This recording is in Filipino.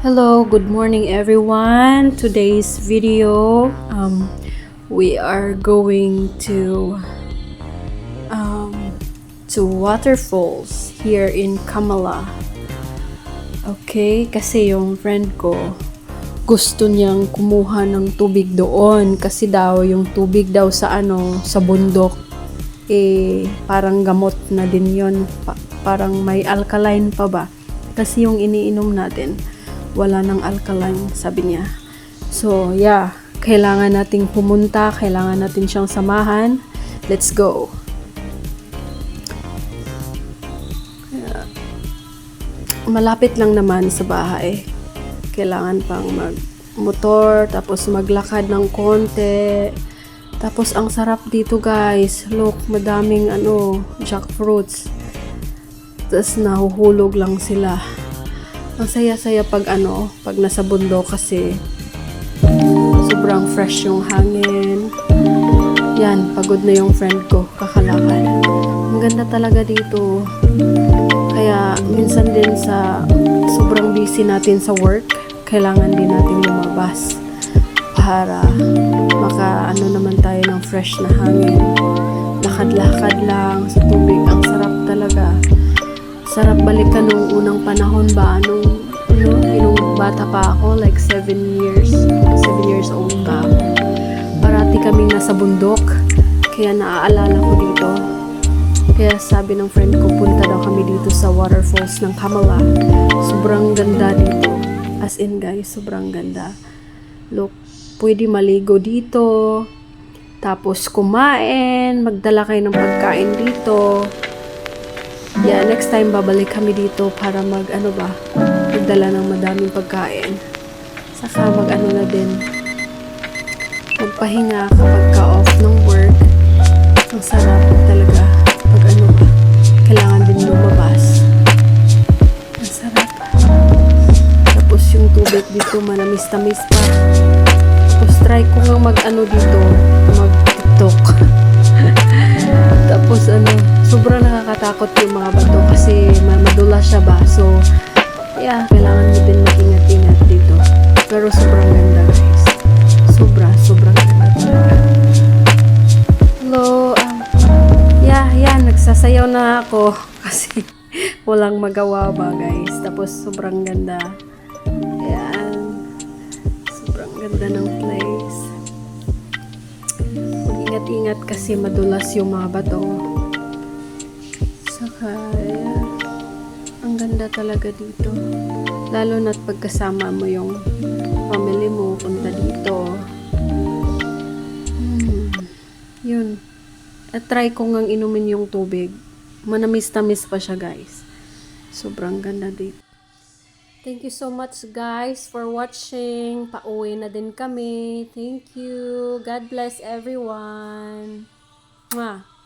Hello, good morning everyone. Today's video, we are going to waterfalls here in Kamala. Okay, kasi yung friend ko gusto niyang kumuha ng tubig doon kasi daw yung tubig daw sa sa bundok parang gamot na din yon, parang may alkaline pa ba kasi yung iniinom natin wala ng alkaline, sabi niya. So yeah, kailangan nating pumunta, kailangan natin siyang samahan. Let's go. Malapit lang naman sa bahay. Kailangan pang mag-motor, tapos maglakad ng konti. Tapos ang sarap dito guys. Look, madaming jackfruits. Tapos nahuhulog lang sila. Ang saya-saya pag nasa bundok kasi sobrang fresh yung hangin. Yan, pagod na yung friend ko, kakalakad. Ang ganda talaga dito. Kaya minsan din sa sobrang busy natin sa work, kailangan din natin lumabas para naman tayo ng fresh na hangin. Lakad-lakad lang sa tubig, ang sarap talaga. Sarap balikan nung unang panahon ba, nung bata pa ako, like 7 years old pa ako. Parati kaming nasa bundok, kaya naaalala ko dito. Kaya sabi ng friend ko, punta daw kami dito sa waterfalls ng Kamala. Sobrang ganda dito. As in guys, sobrang ganda. Look, pwede maligo dito. Tapos kumain, magdala kayo ng pagkain dito. Yeah, next time babalik kami dito para magdala ng madaming pagkain. Saka na din, magpahinga kapag ka-off ng work. Ang sarap talaga pag kailangan din lumabas. Ang sarap. Tapos yung tubig dito manamis-tamis pa. Tapos try ko nga dito, mag-tiktok. Tapos sobrang nakakatakot yung mga bato kasi madulas siya ba. So, yeah, kailangan mo din mag-ingat-ingat dito. Pero sobrang ganda guys. Sobrang ganda talaga. Hello, nagsasayaw na ako kasi walang magawa ba guys. Tapos sobrang ganda. Ayan. Sobrang ganda ng place. Mag-ingat-ingat kasi madulas yung mga bato. Saka, ang ganda talaga dito. Lalo na't pagkasama mo yung family mo, punta dito. Yun. At try ko ngang inumin yung tubig. Manamis-tamis pa siya guys. Sobrang ganda dito. Thank you so much guys for watching. Pauwi na din kami. Thank you. God bless everyone. Mwah.